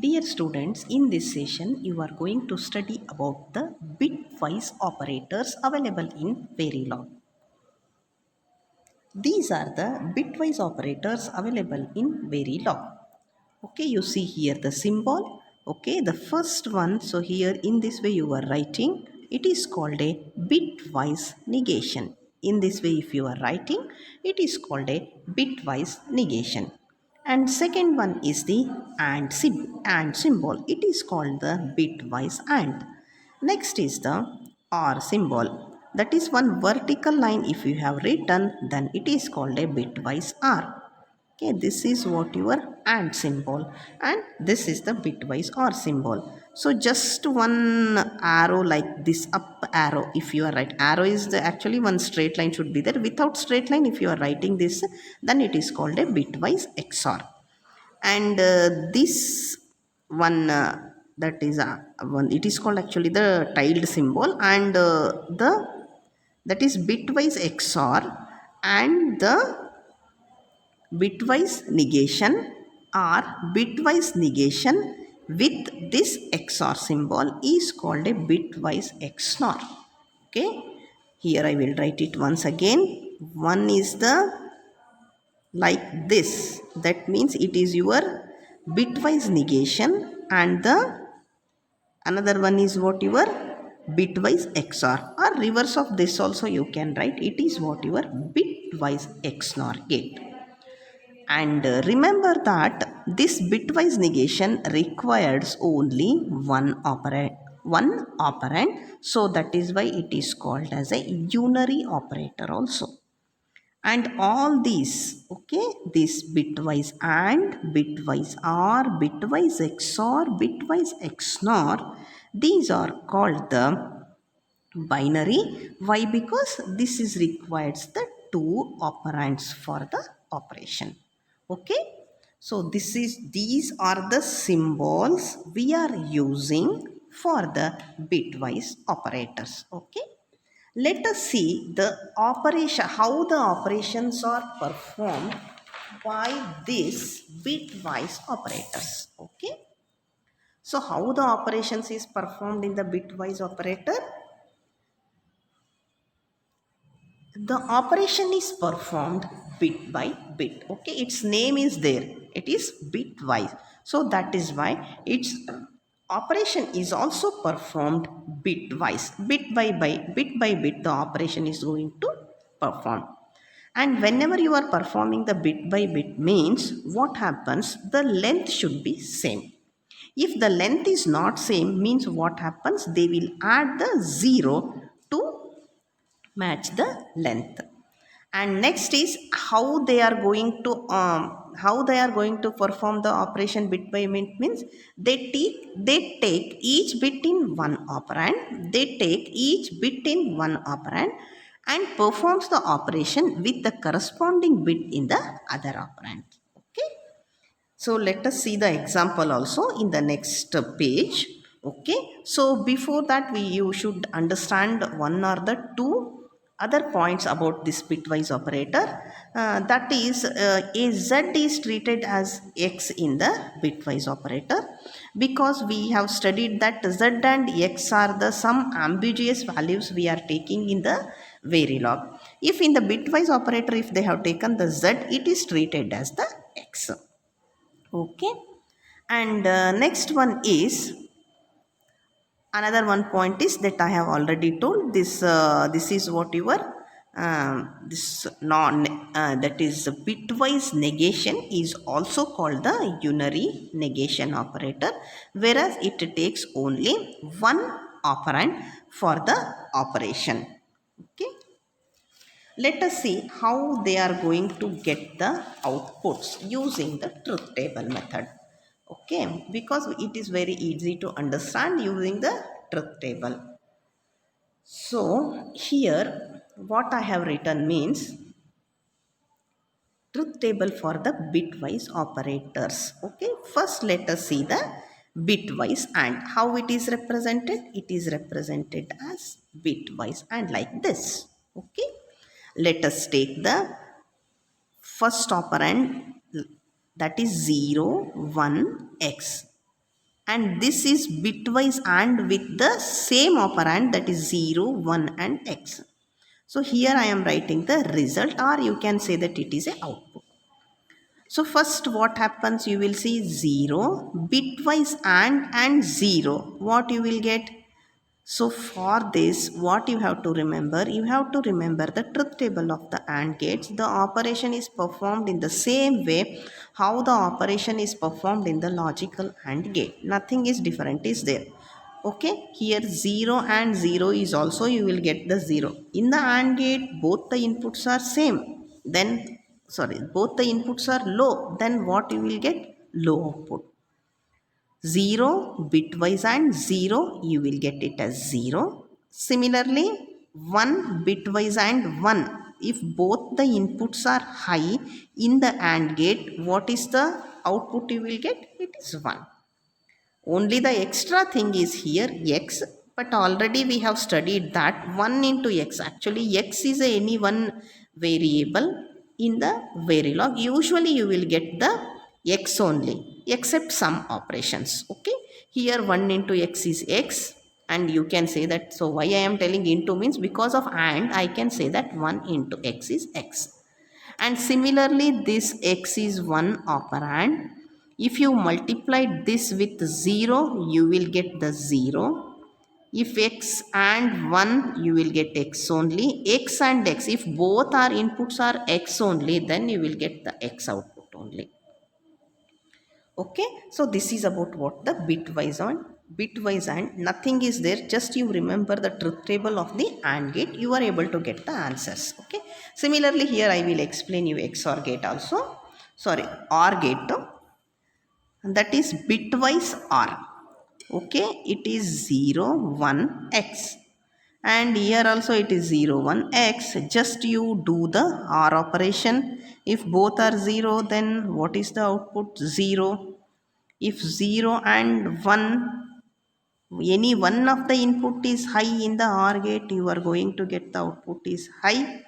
Dear students, in this session you are going to study about the bitwise operators available in Verilog. These are the bitwise operators available in Verilog. Okay, you see here the symbol. Okay, the first one. So here in this way you are writing. It is called a bitwise negation. In this way, if you are writing, it is called a bitwise negation. And second one is the and symbol. It is called the bitwise and. Next is the or symbol. That is one vertical line. If you have written, then it is called a bitwise or. Okay, this is what your and symbol, and this is the bitwise or symbol. So just one arrow like this up arrow, if you are right, arrow is the actually one straight line should be there. Without straight line, if you are writing this, then it is called a bitwise XOR. And this one that is one, it is called actually the tiled symbol, and the that is bitwise XOR and the bitwise negation or bitwise negation with this XOR symbol is called a bitwise XOR. Okay, here I will write it once again. One is the like this, that means it is your bitwise negation, and the another one is what your bitwise XOR, or reverse of this also you can write, it is what your bitwise XOR gate. And remember that this bitwise negation requires only one operand, so that is why it is called as a unary operator also. And all these, okay, this bitwise and bitwise or bitwise XOR, bitwise XNOR, these are called the binary. Why? Because this is requires the two operands for the operation. Okay, so these are the symbols we are using for the bitwise operators. Okay, let us see the operation, how the operations are performed by these bitwise operators. Okay, so how the operations is performed in the bitwise operator? The operation is performed bit by bit. Okay, its name is there, it is bitwise, so that is why its operation is also performed bitwise. Bit by bit the operation is going to perform. And whenever you are performing the bit by bit means what happens, the length should be same. If the length is not same means what happens, they will add the 0 to match the length. And next is how they are going to perform the operation bit by bit means they take each bit in one operand, they take each bit in one operand and performs the operation with the corresponding bit in the other operand. Okay, so let us see the example also in the next page. Okay, so before that you should understand one or the two other points about this bitwise operator. That is, a z is treated as x in the bitwise operator, because we have studied that z and x are the some ambiguous values we are taking in the Verilog. If in the bitwise operator, if they have taken the z, it is treated as the x. Okay, and next one is, another one point is that I have already told this. This is what your this non that is bitwise negation is also called the unary negation operator, whereas it takes only one operand for the operation. Okay, let us see how they are going to get the outputs using the truth table method. Okay, because it is very easy to understand using the truth table. So here what I have written means truth table for the bitwise operators. Okay, first let us see the bitwise and how it is represented. It is represented as bitwise and like this. Okay, let us take the first operand, that is 0 1 x. and this is bitwise and with the same operand, that is 0, 1 and x. So here I am writing the result, or you can say that it is a output. So first what happens, you will see 0, bitwise and 0. What you will get? So for this, what you have to remember, the truth table of the AND gates. The operation is performed in the same way how the operation is performed in the logical AND gate. Nothing is different is there. Okay, here 0 and 0 is also, you will get the 0. In the AND gate, both the inputs are same. Then, sorry, both the inputs are low. Then what you will get? Low output. 0 bitwise and 0, you will get it as 0. Similarly 1 bitwise and 1, if both the inputs are high in the AND gate, what is the output you will get? It is 1. Only the extra thing is here x, but already we have studied that 1 into x. Actually x is any one variable in the Verilog. Usually you will get the x only, except some operations. Okay, here 1 into x is x, and you can say that. So why I am telling into means, because of and I can say that 1 into x is x. And similarly this x is one operand. If you multiply this with 0, you will get the 0. If x and 1, you will get x only. X and x, if both our inputs are x only, then you will get the x output only. Okay, so this is about what the bitwise and nothing is there. Just you remember the truth table of the AND gate, you are able to get the answers. Okay, similarly here I will explain you XOR gate also. Sorry, OR gate, that is bitwise OR. Okay, it is 0 1 x, and here also it is 0 1 x. Just you do the OR operation. If both are 0, then what is the output? 0. If 0 and 1, any one of the input is high in the OR gate, you are going to get the output is high.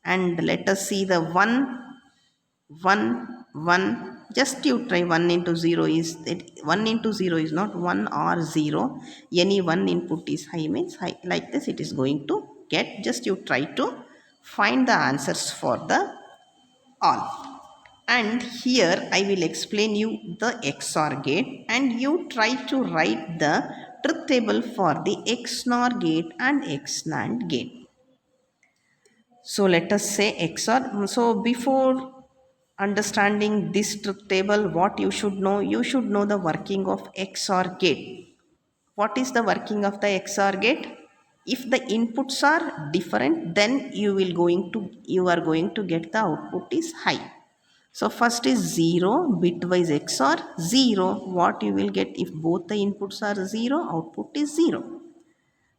And let us see the 1, 1, 1. Just you try 1 into 0 is, 1 into 0 is not 1 or 0. Any one input is high means high. Like this it is going to get. Just you try to find the answers for the all. And here I will explain you the XOR gate, and you try to write the truth table for the XNOR gate and XNAND gate. So let us say XOR. So before understanding this truth table, what you should know? You should know the working of XOR gate. What is the working of the XOR gate? If the inputs are different, then you are going to get the output is high. So first is 0 bitwise XOR 0. What you will get if both the inputs are 0? Output is 0.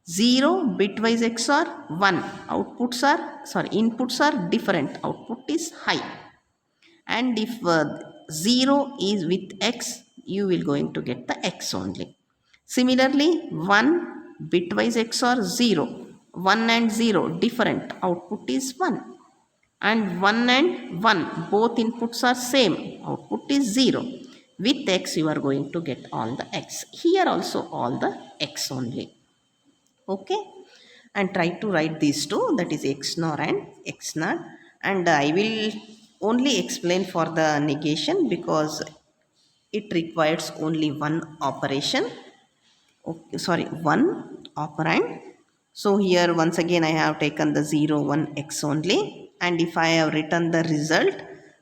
0 bitwise XOR 1. Inputs are different. Output is high. And if 0 is with x, you will going to get the x only. Similarly 1 bitwise XOR 0. 1 and 0 different. Output is 1. And 1 and 1, both inputs are same, output is 0. With x you are going to get all the x. Here also all the x only. Okay, and try to write these two, that is XNOR and XNAND. And I will only explain for the negation because it requires only one operation. Okay, sorry, one operand. So here once again I have taken the 0 1 x only, and if I have written the result,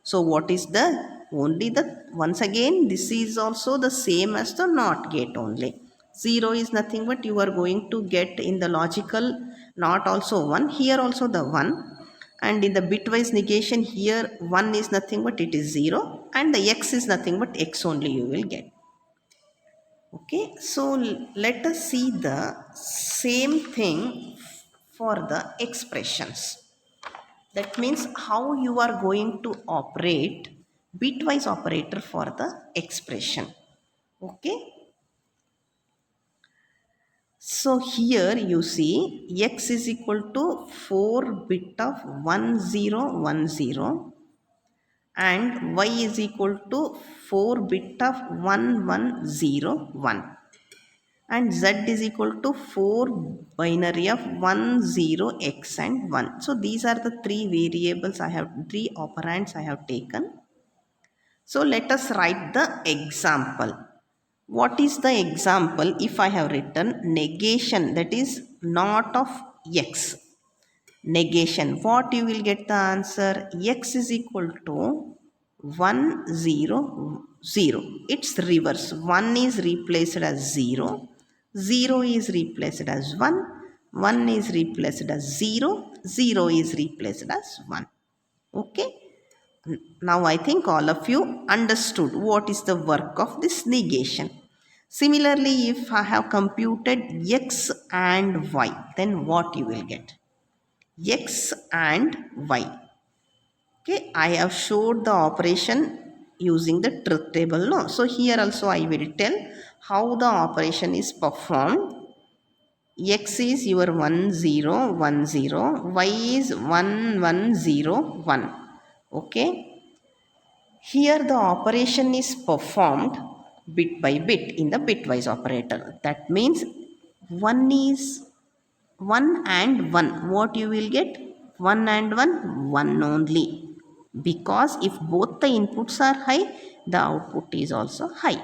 so what is the only the, once again this is also the same as the NOT gate only. 0 is nothing but you are going to get in the logical NOT also 1, here also the 1, and in the bitwise negation here 1 is nothing but it is 0, and the x is nothing but x only you will get. Okay, so let us see the same thing for the expressions. That means how you are going to operate bitwise operator for the expression. Okay, so here you see x is equal to 4 bit of 1010, and y is equal to 4 bit of 1101 and z is equal to 4 binary of 10x and 1. So these are the three variables I have, three operands I have taken. So let us write the example. What is the example? If I have written negation, that is not of x, negation, what you will get the answer? X is equal to 1 0 0. It's reverse. 1 is replaced as 0, 0 is replaced as 1 is replaced as 0, 0 is replaced as 1. Okay. Now I think all of you understood what is the work of this negation. Similarly, if I have computed x and y, then what you will get? X and y. Okay, I have showed the operation using the truth table. No, so here also I will tell how the operation is performed. X is your 1010, y is 1101. Okay, here the operation is performed bit by bit in the bitwise operator. That means 1 is 1 and 1. What you will get? 1 and 1, 1 only. Because if both the inputs are high, the output is also high.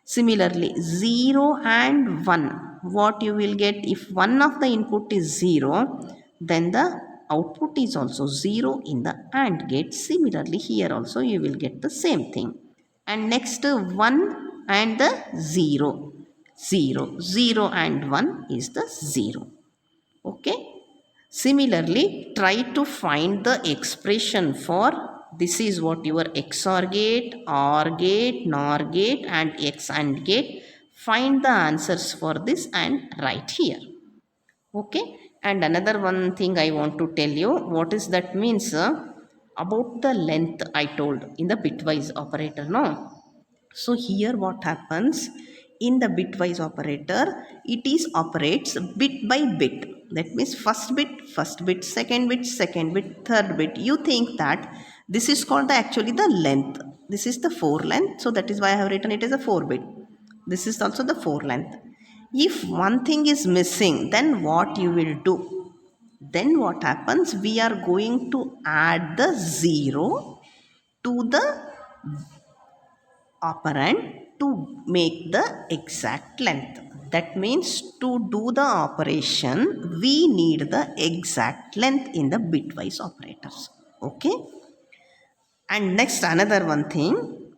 Similarly, 0 and 1. What you will get? If one of the input is 0, then the output is also 0 in the AND gate. Similarly, here also you will get the same thing. And next 1 and the 0. 0. 0 and 1 is the 0. Okay. Similarly, try to find the expression for this is what your XOR gate, OR gate, NOR gate and X AND gate. Find the answers for this and write here. Okay. And another one thing I want to tell you, what is that means about the length I told in the bitwise operator. No. So here what happens in the bitwise operator, it is operates bit by bit. That means first bit, second bit, third bit. You think that this is called actually the length. This is the 4 length. So that is why I have written it as a 4 bit. This is also the 4 length. If one thing is missing, then what you will do? Then what happens? We are going to add the 0 to the operand to make the exact length. That means to do the operation, we need the exact length in the bitwise operators. Okay. And next another one thing.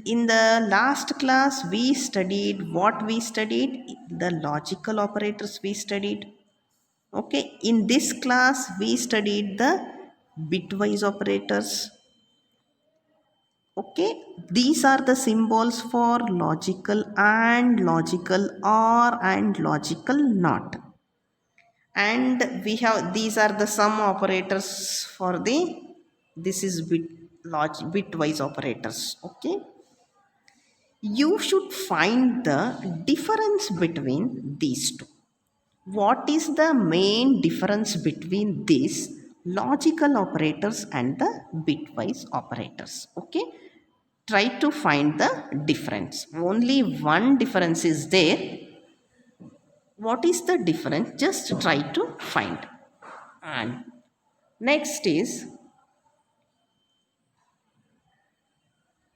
In the last class, we studied what we studied, the logical operators we studied. Okay. In this class, we studied the bitwise operators. Okay, these are the symbols for logical and logical or and logical not. And we have these are the sum operators for the this is bitwise operators. Okay, you should find the difference between these two. What is the main difference between these logical operators and the bitwise operators? Okay, try to find the difference. Only one difference is there. What is the difference? Just try to find. And next is,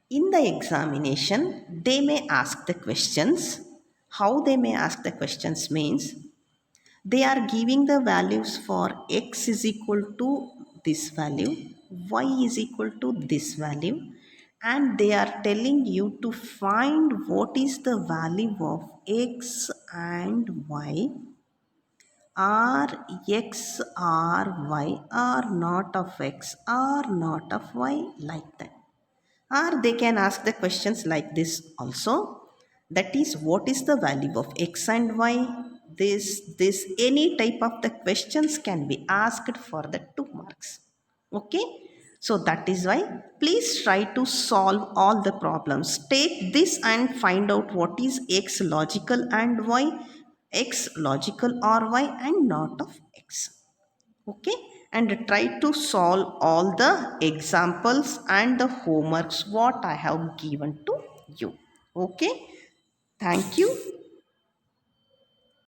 in the examination they may ask the questions. How they may ask the questions means, they are giving the values for x is equal to this value, y is equal to this value, and they are telling you to find what is the value of x and y, or x or y, or not of x or not of y, like that. Or they can ask the questions like this also, that is what is the value of x and y. This any type of the questions can be asked for the 2 marks. Okay, so that is why please try to solve all the problems. Take this and find out what is x logical and y, x logical or y and not of x. Okay, and try to solve all the examples and the homeworks what I have given to you. Okay, thank you.